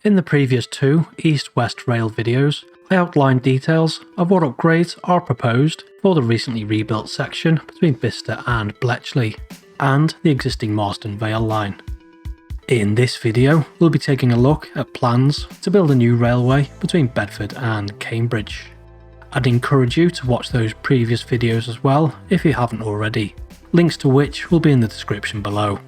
In the previous two East-West Rail videos, I outlined details of what upgrades are proposed for the recently rebuilt section between Bicester and Bletchley, and the existing Marston Vale line. In this video, we'll be taking a look at plans to build a new railway between Bedford and Cambridge. I'd encourage you to watch those previous videos as well if you haven't already, links to which will be in the description below.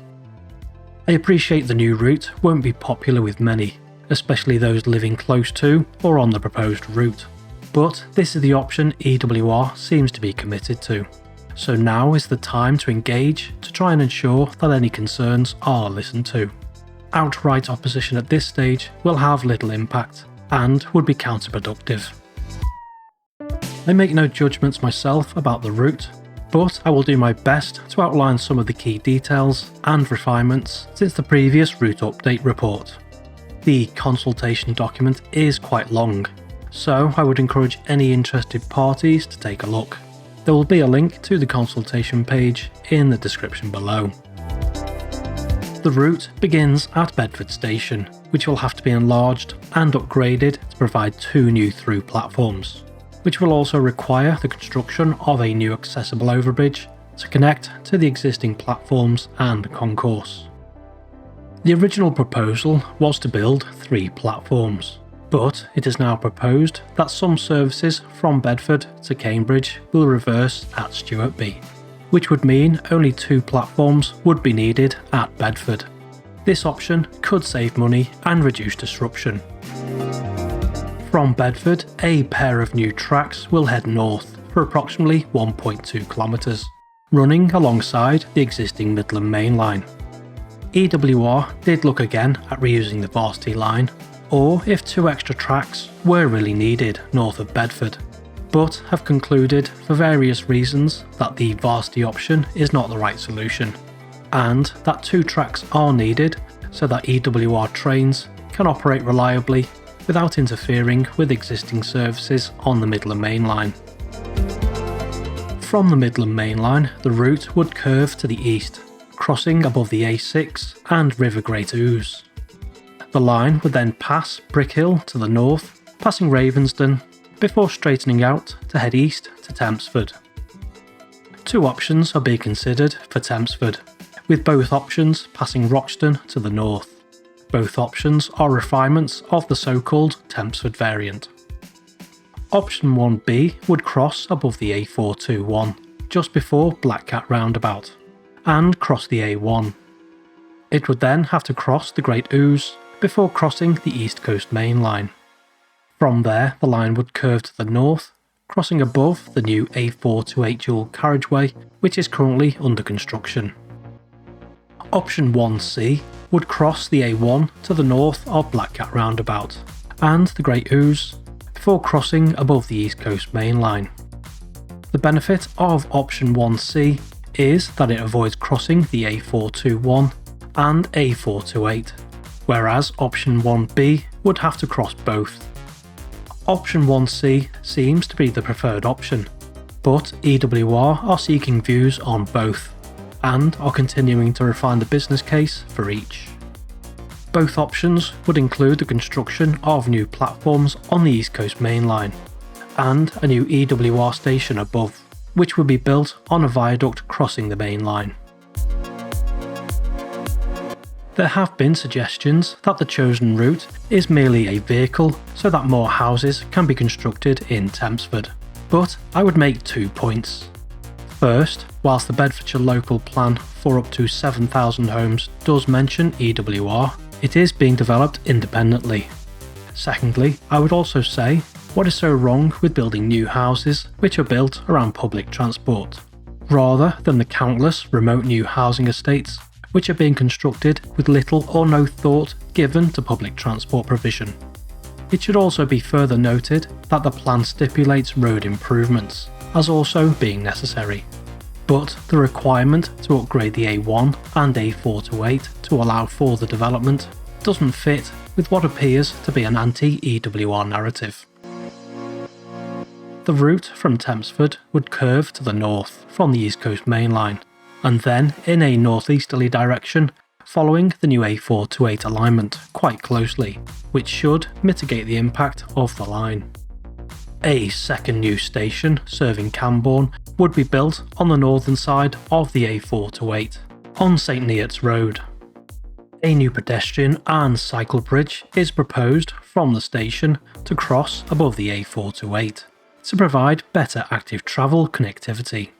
I appreciate the new route won't be popular with many, especially those living close to or on the proposed route, but this is the option EWR seems to be committed to. So now is the time to engage to try and ensure that any concerns are listened to. Outright opposition at this stage will have little impact and would be counterproductive. I make no judgments myself about the route, but I will do my best to outline some of the key details and refinements since the previous route update report. The consultation document is quite long, so I would encourage any interested parties to take a look. There will be a link to the consultation page in the description below. The route begins at Bedford Station, which will have to be enlarged and upgraded to provide two new through platforms, which will also require the construction of a new accessible overbridge to connect to the existing platforms and concourse. The original proposal was to build 3 platforms, but it is now proposed that some services from Bedford to Cambridge will reverse at Stuartby, which would mean only 2 platforms would be needed at Bedford. This option could save money and reduce disruption. From Bedford, a pair of new tracks will head north for approximately 1.2 kilometres, running alongside the existing Midland Main Line. EWR did look again at reusing the Varsity line, or if 2 extra tracks were really needed north of Bedford, but have concluded for various reasons that the Varsity option is not the right solution, and that 2 tracks are needed so that EWR trains can operate reliably without interfering with existing services on the Midland Main Line. From the Midland Main Line, the route would curve to the east, crossing above the A6 and River Great Ouse. The line would then pass Brickhill to the north, passing Ravensden, before straightening out to head east to Tempsford. 2 options are being considered for Tempsford, with both options passing Roxton to the north. Both options are refinements of the so-called Tempsford variant. Option 1B would cross above the A421, just before Black Cat roundabout, and cross the A1. It would then have to cross the Great Ouse before crossing the East Coast Main Line. From there, the line would curve to the north, crossing above the new A428 dual carriageway, which is currently under construction. Option 1C would cross the A1 to the north of Black Cat roundabout and the Great Ouse before crossing above the East Coast Main Line. The benefit of option 1C is that it avoids crossing the A421 and A428, whereas option 1B would have to cross both. Option 1C seems to be the preferred option, but EWR are seeking views on both, and are continuing to refine the business case for each. Both options would include the construction of new platforms on the East Coast Main Line, and a new EWR station above, which would be built on a viaduct crossing the main line. There have been suggestions that the chosen route is merely a vehicle so that more houses can be constructed in Tempsford, but I would make 2 points. First, whilst the Bedfordshire local plan for up to 7,000 homes does mention EWR, it is being developed independently. Secondly, I would also say, what is so wrong with building new houses which are built around public transport, rather than the countless remote new housing estates which are being constructed with little or no thought given to public transport provision. It should also be further noted that the plan stipulates road improvements as also being necessary, but the requirement to upgrade the A1 and A428 to allow for the development doesn't fit with what appears to be an anti-EWR narrative. The route from Tempsford would curve to the north from the East Coast Main Line, and then in a northeasterly direction following the new A428 alignment quite closely, which should mitigate the impact of the line. A second new station serving Cambourne would be built on the northern side of the A428, on St Neots Road. A new pedestrian and cycle bridge is proposed from the station to cross above the A428 to provide better active travel connectivity.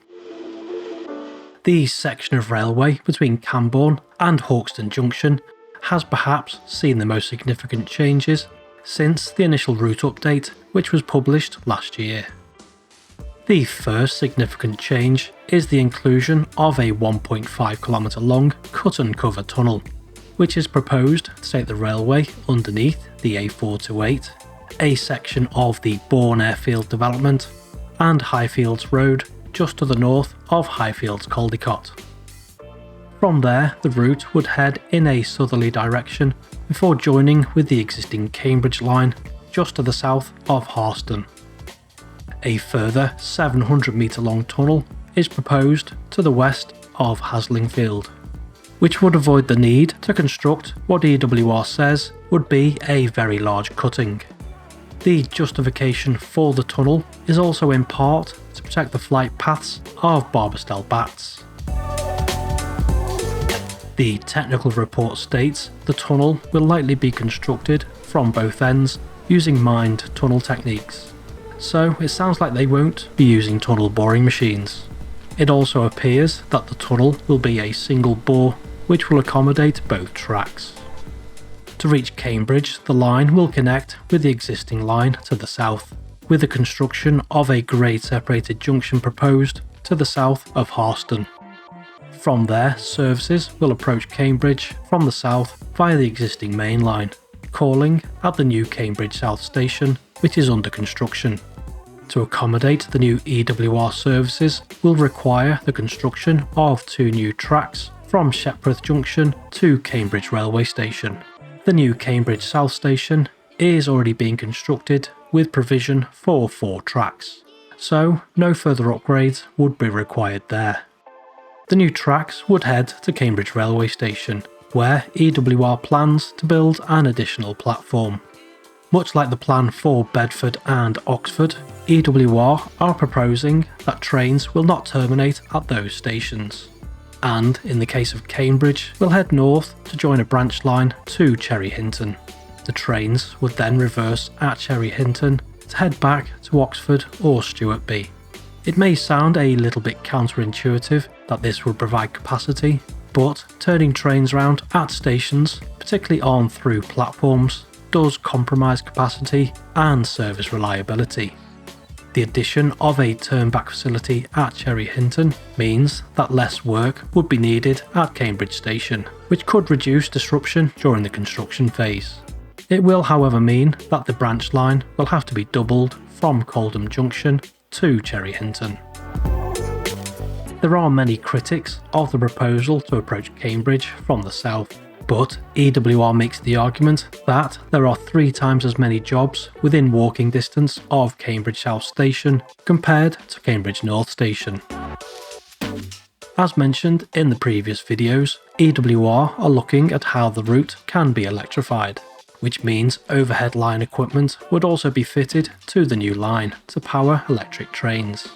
The section of railway between Cambourne and Hawkston Junction has perhaps seen the most significant changes since the initial route update, which was published last year. The first significant change is the inclusion of a 1.5 km long cut and cover tunnel, which is proposed to take the railway underneath the A428, a section of the Bourne Airfield development, and Highfields Road just to the north of Highfields Caldicot. From there, the route would head in a southerly direction before joining with the existing Cambridge line just to the south of Harston. A further 700 metre long tunnel is proposed to the west of Haslingfield, which would avoid the need to construct what EWR says would be a very large cutting. The justification for the tunnel is also in part to protect the flight paths of Barbastell bats. The technical report states the tunnel will likely be constructed from both ends using mined tunnel techniques, so it sounds like they won't be using tunnel boring machines. It also appears that the tunnel will be a single bore which will accommodate both tracks. To reach Cambridge, the line will connect with the existing line to the south, with the construction of a grade separated junction proposed to the south of Harston. From there, services will approach Cambridge from the south via the existing main line, calling at the new Cambridge South Station, which is under construction. To accommodate the new EWR services will require the construction of 2 new tracks from Shepworth Junction to Cambridge Railway Station. The new Cambridge South Station is already being constructed with provision for 4 tracks, so no further upgrades would be required there. The new tracks would head to Cambridge Railway Station, where EWR plans to build an additional platform. Much like the plan for Bedford and Oxford, EWR are proposing that trains will not terminate at those stations, and in the case of Cambridge, will head north to join a branch line to Cherry Hinton. The trains would then reverse at Cherry Hinton to head back to Oxford or Stewartby. It may sound a little bit counterintuitive that this would provide capacity, but turning trains around at stations, particularly on through platforms, does compromise capacity and service reliability. The addition of a turnback facility at Cherry Hinton means that less work would be needed at Cambridge Station, which could reduce disruption during the construction phase. It will, however, mean that the branch line will have to be doubled from Coldham Junction to Cherry Hinton. There are many critics of the proposal to approach Cambridge from the south, but EWR makes the argument that there are 3 times as many jobs within walking distance of Cambridge South Station compared to Cambridge North Station. As mentioned in the previous videos, EWR are looking at how the route can be electrified, which means overhead line equipment would also be fitted to the new line to power electric trains.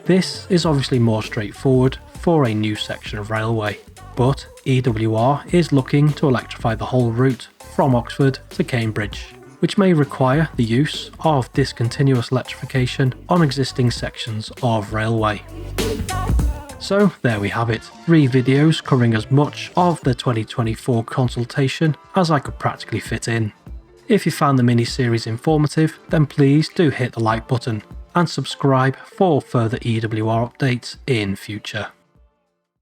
This is obviously more straightforward for a new section of railway, but EWR is looking to electrify the whole route from Oxford to Cambridge, which may require the use of discontinuous electrification on existing sections of railway. So there we have it, 3 videos covering as much of the 2024 consultation as I could practically fit in. If you found the mini-series informative, then please do hit the like button and subscribe for further EWR updates in future.